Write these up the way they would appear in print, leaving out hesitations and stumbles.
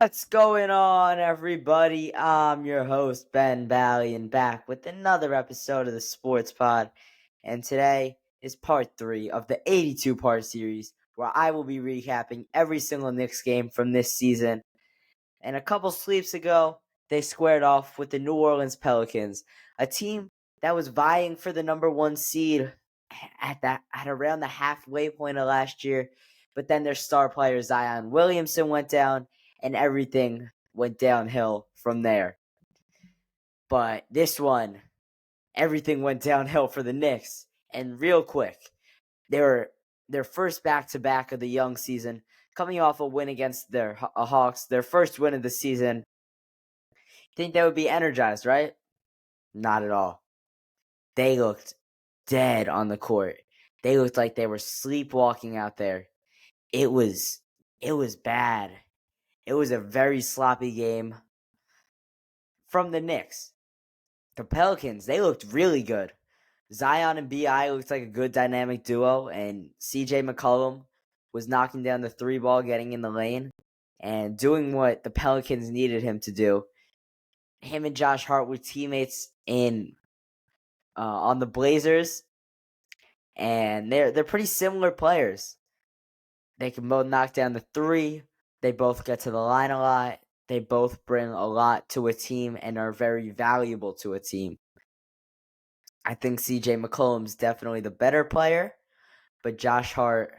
What's going on, everybody? I'm your host, Ben Ballion, back with another episode of the Sports Pod. And today is part 3 of the 82-part series, where I will be recapping every single Knicks game from this season. And a couple sleeps ago, they squared off with the New Orleans Pelicans, a team that was vying for the number 1 seed at around the halfway point of last year. But then their star player Zion Williamson went down, and everything went downhill from there. But this one, everything went downhill for the Knicks, and real quick. They were their first back-to-back of the young season, coming off a win against their Hawks, their first win of the season. Think they would be energized, right? Not at all. They looked dead on the court. They looked like they were sleepwalking out there. It was bad. It was a very sloppy game from the Knicks. The Pelicans, they looked really good. Zion and B.I. looked like a good dynamic duo, and C.J. McCollum was knocking down the 3 ball, getting in the lane, and doing what the Pelicans needed him to do. Him and Josh Hart were teammates on the Blazers, and they're pretty similar players. They can both knock down the 3. They both get to the line a lot. They both bring a lot to a team and are very valuable to a team. I think C.J. McCollum's definitely the better player, but Josh Hart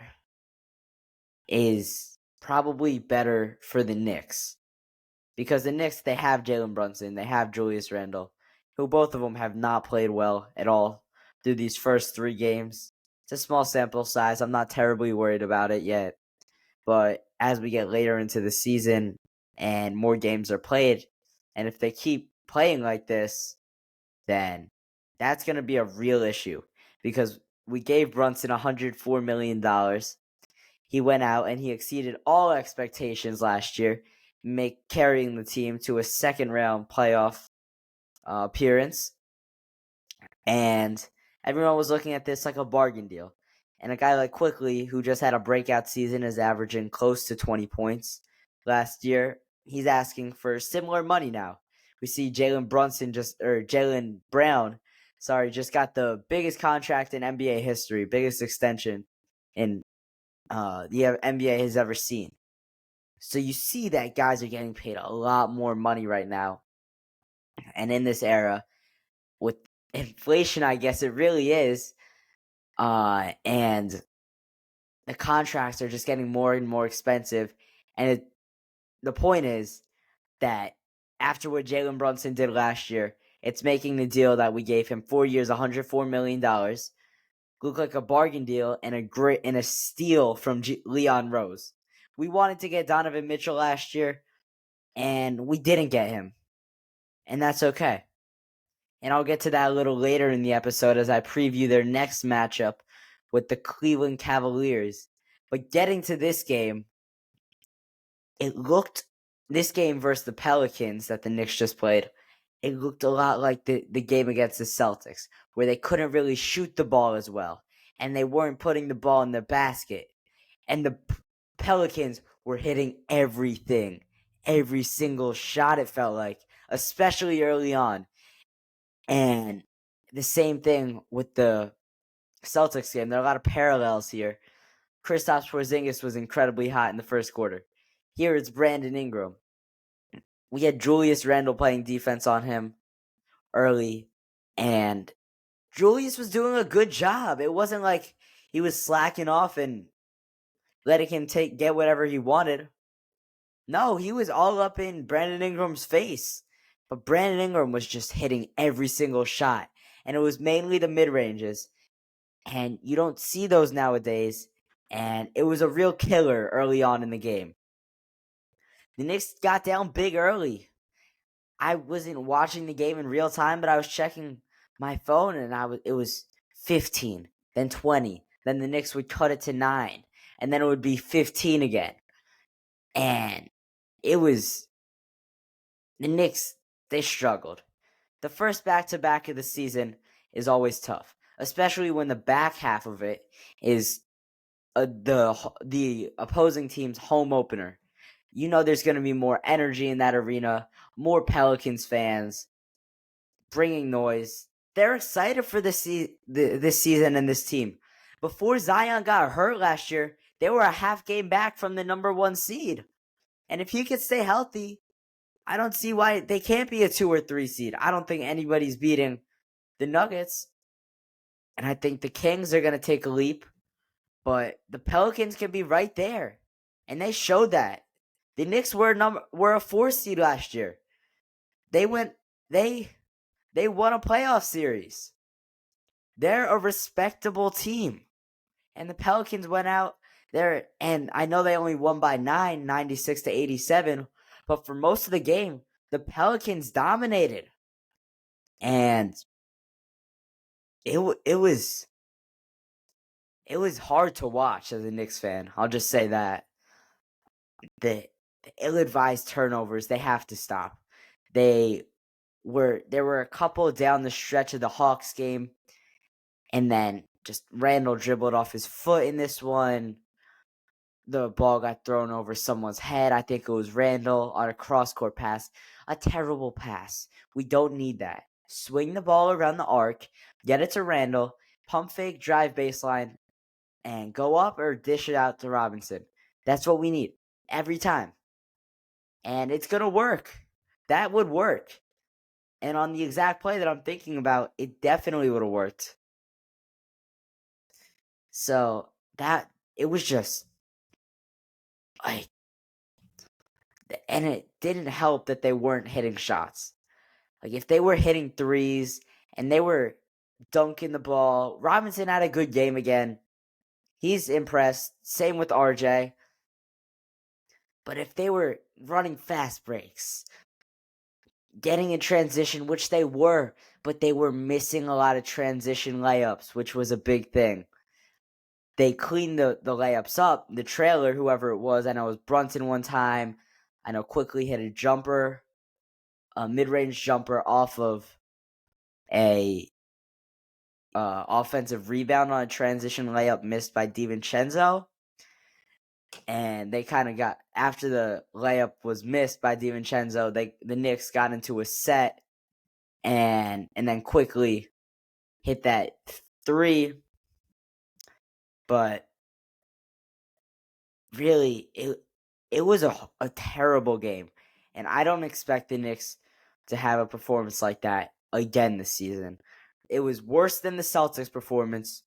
is probably better for the Knicks. Because the Knicks, they have Jalen Brunson, they have Julius Randle, who both of them have not played well at all through these first 3 games. It's a small sample size. I'm not terribly worried about it yet. But as we get later into the season and more games are played, and if they keep playing like this, then that's going to be a real issue. Because we gave Brunson $104 million. He went out and he exceeded all expectations last year, carrying the team to a second-round playoff appearance. And everyone was looking at this like a bargain deal. And a guy like Quickly, who just had a breakout season, is averaging close to 20 points last year. He's asking for similar money now. We see Jalen Brown, just got the biggest contract in NBA history, biggest extension in the NBA has ever seen. So you see that guys are getting paid a lot more money right now. And in this era, with inflation, I guess it really is, and the contracts are just getting more and more expensive. And the point is that after what Jalen Brunson did last year, it's making the deal that we gave him 4 years, $104 million, look like a bargain deal and a steal from Leon Rose. We wanted to get Donovan Mitchell last year, and we didn't get him. And that's okay. And I'll get to that a little later in the episode as I preview their next matchup with the Cleveland Cavilers. But getting to this game, this game versus the Pelicans that the Knicks just played, it looked a lot like the game against the Celtics, where they couldn't really shoot the ball as well, and they weren't putting the ball in the basket. And the Pelicans were hitting everything, every single shot, it felt like, especially early on. And the same thing with the Celtics game. There are a lot of parallels here. Kristaps Porzingis was incredibly hot in the first quarter. Here it's Brandon Ingram. We had Julius Randle playing defense on him early, and Julius was doing a good job. It wasn't like he was slacking off and letting him get whatever he wanted. No, he was all up in Brandon Ingram's face. But Brandon Ingram was just hitting every single shot, and it was mainly the mid-ranges. And you don't see those nowadays, and it was a real killer early on in the game. The Knicks got down big early. I wasn't watching the game in real time, but I was checking my phone, and it was 15, then 20. Then the Knicks would cut it to 9, and then it would be 15 again. And it was the Knicks, they struggled. The first back-to-back of the season is always tough, especially when the back half of it is the opposing team's home opener. You know there's going to be more energy in that arena, more Pelicans fans bringing noise. They're excited for this season and this team. Before Zion got hurt last year, they were a half game back from the number 1 seed. And if he could stay healthy, I don't see why they can't be a 2 or 3 seed. I don't think anybody's beating the Nuggets. And I think the Kings are going to take a leap. But the Pelicans can be right there. And they showed that. The Knicks were a 4 seed last year. They won a playoff series. They're a respectable team. And the Pelicans went out there, and I know they only won by 9, 96-87, but for most of the game, the Pelicans dominated. And it was hard to watch as a Knicks fan. I'll just say that. The ill-advised turnovers, they have to stop. There were a couple down the stretch of the Hawks game, and then just Randall dribbled off his foot in this one. The ball got thrown over someone's head. I think it was Randall on a cross-court pass. A terrible pass. We don't need that. Swing the ball around the arc, get it to Randall, pump fake, drive baseline, and go up or dish it out to Robinson. That's what we need every time. And it's going to work. That would work. And on the exact play that I'm thinking about, it definitely would have worked. So it was just like, and it didn't help that they weren't hitting shots. Like, if they were hitting threes and they were dunking the ball, Robinson had a good game again. He's impressed. Same with RJ. But if they were running fast breaks, getting in transition, which they were, but they were missing a lot of transition layups, which was a big thing. They cleaned the layups up. The trailer, whoever it was, I know it was Brunson one time. I know quickly hit a jumper, a mid-range jumper off of a offensive rebound on a transition layup missed by DiVincenzo. And they kind of got, after the layup was missed by DiVincenzo, the Knicks got into a set and then quickly hit that 3. But really, it was a terrible game. And I don't expect the Knicks to have a performance like that again this season. It was worse than the Celtics performance,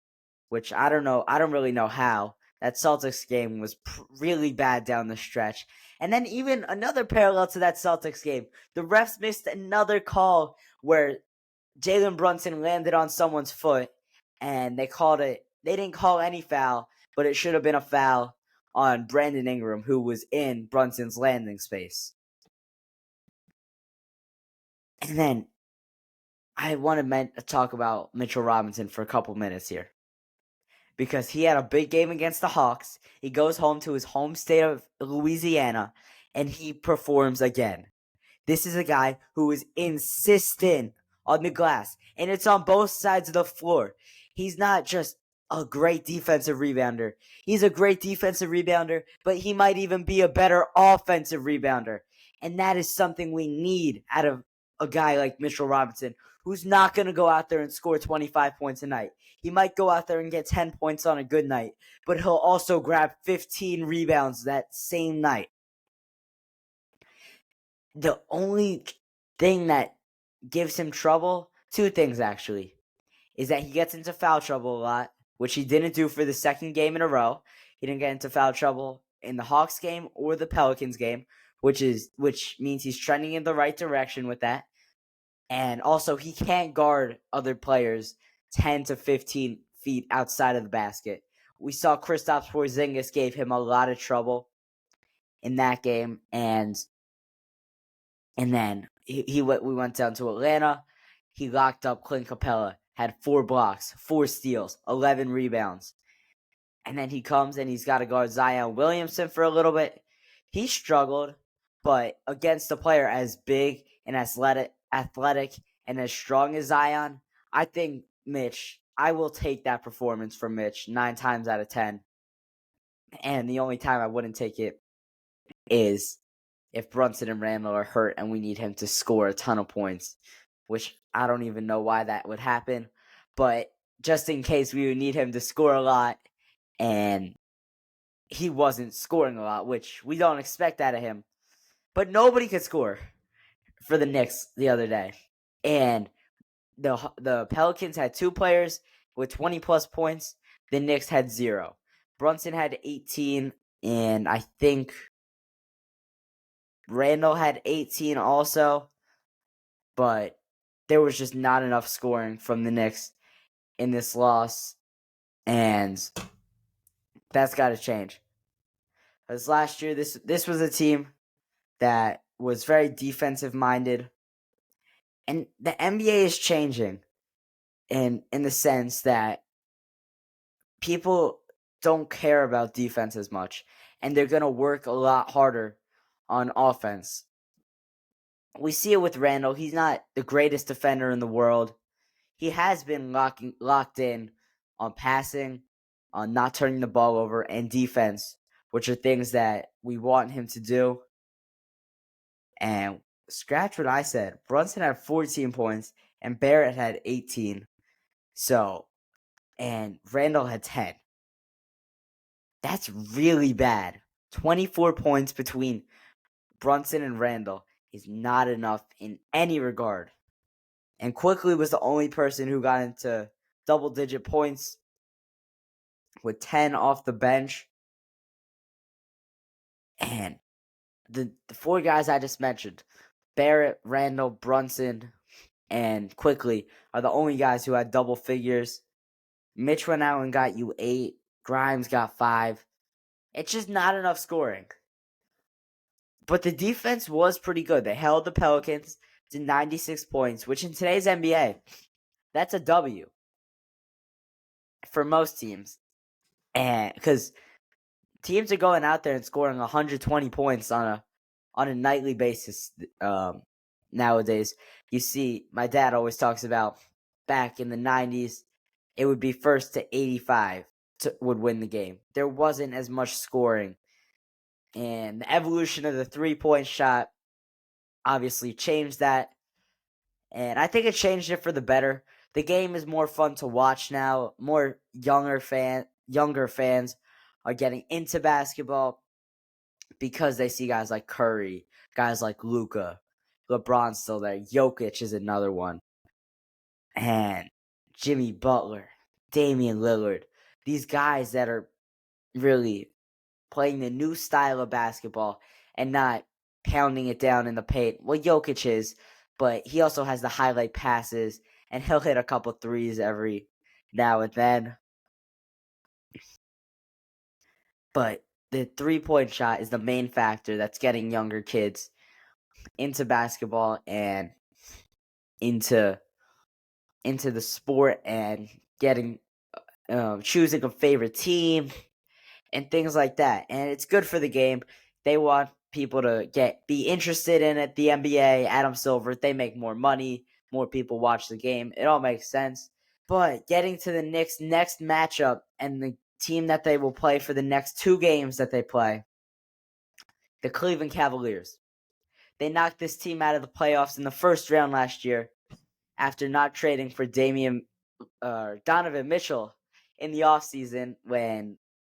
which I don't know. I don't really know how. That Celtics game was really bad down the stretch. And then even another parallel to that Celtics game, the refs missed another call where Jalen Brunson landed on someone's foot, and they called it. They didn't call any foul, but it should have been a foul on Brandon Ingram, who was in Brunson's landing space. And then I want to talk about Mitchell Robinson for a couple minutes here, because he had a big game against the Hawks. He goes home to his home state of Louisiana, and he performs again. This is a guy who is insistent on the glass, and it's on both sides of the floor. He's not just a great defensive rebounder. He's a great defensive rebounder, but he might even be a better offensive rebounder. And that is something we need out of a guy like Mitchell Robinson, who's not going to go out there and score 25 points a night. He might go out there and get 10 points on a good night, but he'll also grab 15 rebounds that same night. The only thing that gives him trouble, 2 things actually, is that he gets into foul trouble a lot, which he didn't do for the second game in a row. He didn't get into foul trouble in the Hawks game or the Pelicans game, which means he's trending in the right direction with that. And also, he can't guard other players 10 to 15 feet outside of the basket. We saw Kristaps Porzingis gave him a lot of in that game, and then we went down to Atlanta. He locked up Clint Capella, had 4 blocks, 4 steals, 11 rebounds. And then he comes and he's got to guard Zion Williamson for a little bit. He struggled, but against a player as big and athletic and as strong as Zion, I think I will take that performance from Mitch 9 times out of 10. And the only time I wouldn't take it is if Brunson and Randall are hurt and we need him to score a ton of points, which I don't even know why that would happen. But just in case we would need him to score a lot and he wasn't scoring a lot, which we don't expect out of him. But nobody could score for the Knicks the other day. And the Pelicans had 2 players with 20 plus points. The Knicks had 0. Brunson had 18, and I think Randall had 18 also. But there was just not enough scoring from the Knicks in this loss, and that's got to change. Because last year, this was a team that was very defensive minded, and the NBA is changing in the sense that people don't care about defense as much, and they're going to work a lot harder on offense. We see it with Randall. He's not the greatest defender in the world. He has been locked in on passing, on not turning the ball over, and defense, which are things that we want him to do. And scratch what I said. Brunson had 14 points, and Barrett had 18. So, and Randall had 10. That's really bad. 24 points between Brunson and Randall is not enough in any regard. And Quickly was the only person who got into double-digit points with 10 off the bench. And the 4 guys I just mentioned, Barrett, Randall, Brunson, and Quickly, are the only guys who had double figures. Mitch went out and got you 8. Grimes got 5. It's just not enough scoring. But the defense was pretty good. They held the Pelicans to 96 points, which in today's NBA, that's a W for most teams. And because teams are going out there and scoring 120 points on a nightly basis nowadays. You see, my dad always talks about back in the 90s, it would be first to 85 would win the game. There wasn't as much scoring. And the evolution of the 3-point shot obviously changed that. And I think it changed it for the better. The game is more fun to watch now. More younger fans are getting into basketball because they see guys like Curry, guys like Luka, LeBron's still there. Jokic is another one. And Jimmy Butler, Damian Lillard. These guys that are really playing the new style of basketball and not pounding it down in the paint. Well, Jokic is, but he also has the highlight passes, and he'll hit a couple threes every now and then. But the 3-point shot is the main factor that's getting younger kids into basketball and into the sport and getting choosing a favorite team and things like that. And it's good for the game. They want people to be interested in it. The NBA, Adam Silver, they make more money. More people watch the game. It all makes sense. But getting to the Knicks' next matchup and the team that they will play for the next 2 games that they play, the Cleveland Cavilers. They knocked this team out of the playoffs in the first round last year after not trading for Donovan Mitchell in the offseason when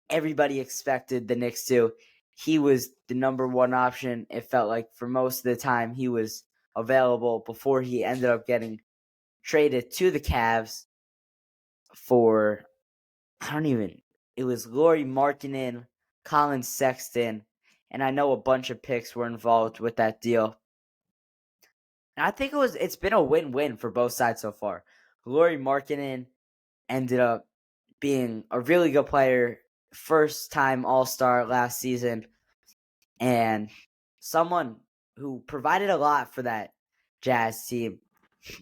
everybody expected the Knicks to. He was the number 1 option. It felt like for most of the time he was available before he ended up getting traded to the Cavs for, it was Lauri Markkanen, Colin Sexton, and I know a bunch of picks were involved with that deal. And I think it's been a win-win for both sides so far. Lauri Markkanen ended up being a really good player, first-time All-Star last season, and someone who provided a lot for that Jazz team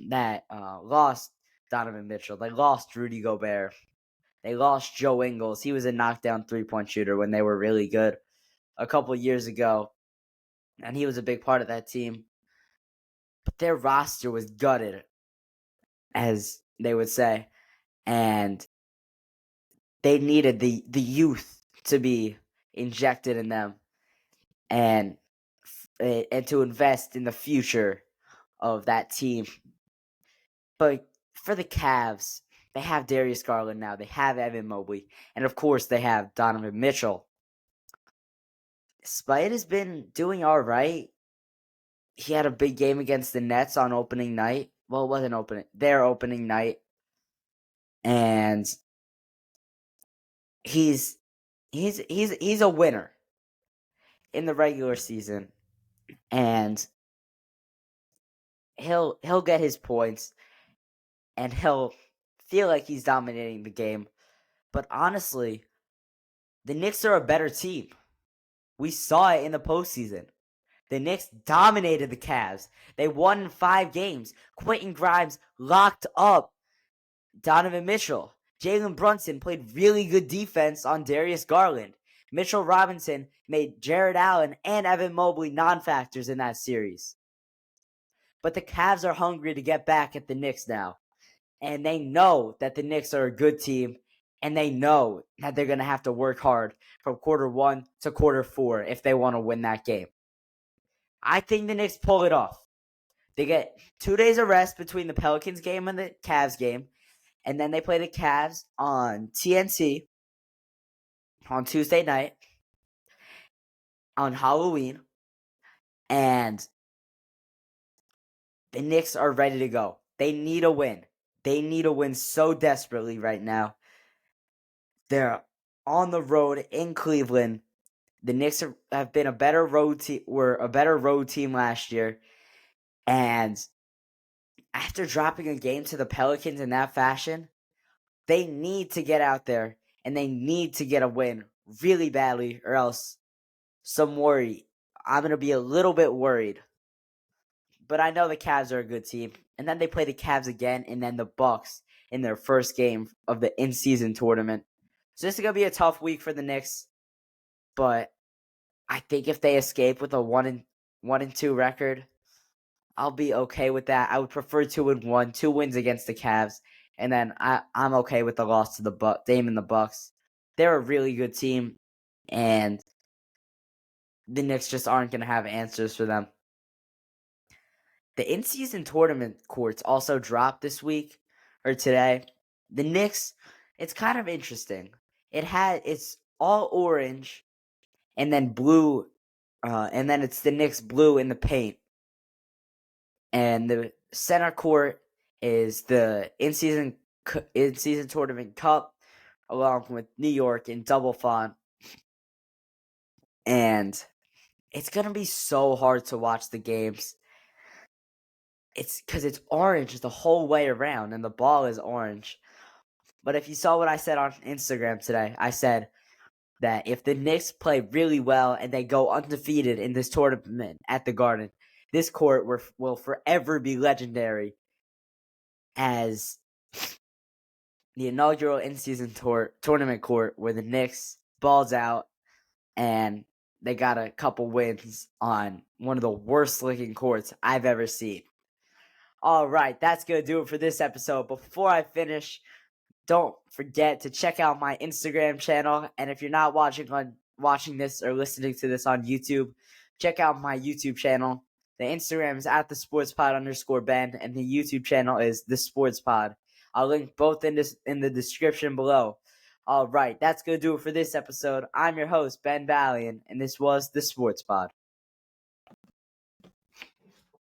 that lost Donovan Mitchell. They lost Rudy Gobert. They lost Joe Ingles. He was a knockdown 3-point shooter when they were really good a couple years ago, and he was a big part of that team. But their roster was gutted, as they would say, and they needed the youth to be injected in them. and to invest in the future of that team. But for the Cavs, they have Darius Garland now. They have Evan Mobley. And of course, they have Donovan Mitchell. Spite has been doing all right. He had a big game against the Nets on opening night. Well, it wasn't their opening night. And he's a winner in the regular season. And he'll get his points and he'll feel like he's dominating the game. But honestly, the Knicks are a better team. We saw it in the postseason. The Knicks dominated the Cavs. They won 5 games. Quentin Grimes locked up Donovan Mitchell. Jalen Brunson played really good defense on Darius Garland. Mitchell Robinson made Jared Allen and Evan Mobley non-factors in that series. But the Cavs are hungry to get back at the Knicks now. And they know that the Knicks are a good team. And they know that they're going to have to work hard from quarter 1 to quarter 4 if they want to win that game. I think the Knicks pull it off. They get 2 days of rest between the Pelicans game and the Cavs game. And then they play the Cavs on TNT on Tuesday night on Halloween. And the Knicks are ready to go. They need a win. They need a win so desperately right now. They're on the road in Cleveland. The Knicks have been a better road team. Were a better road team last year, and after dropping a game to the Pelicans in that fashion, they need to get out there and they need to get a win really badly, or else some worry. I'm gonna be a little bit worried, but I know the Cavs are a good team. And then they play the Cavs again, and then the Bucks in their first game of the in-season tournament. So this is gonna be a tough week for the Knicks, but I think if they escape with a 1-2 record, I'll be okay with that. I would prefer 2-1, 2 wins against the Cavs, and then I'm okay with the loss to the Dame and the Bucks. They're a really good team, and the Knicks just aren't gonna have answers for them. The in-season tournament courts also dropped this week or today. The Knicks, it's kind of interesting. It's all orange, and then blue, and then it's the Knicks blue in the paint. And the center court is the in-season tournament cup, along with New York in double font. And it's gonna be so hard to watch the games. It's because it's orange the whole way around, and the ball is orange. But if you saw what I said on Instagram today, I said that if the Knicks play really well and they go undefeated in this tournament at the Garden, this court will forever be legendary as the inaugural in-season tournament court where the Knicks balls out and they got a couple wins on one of the worst-looking courts I've ever seen. All right, that's going to do it for this episode. Before I finish, don't forget to check out my Instagram channel. And if you're not watching this or listening to this on YouTube, check out my YouTube channel. The Instagram is @thesportspod_Ben, and the YouTube channel is The Sports Pod. I'll link both in the description below. All right, that's going to do it for this episode. I'm your host, Ben Valiant, and this was The Sports Pod.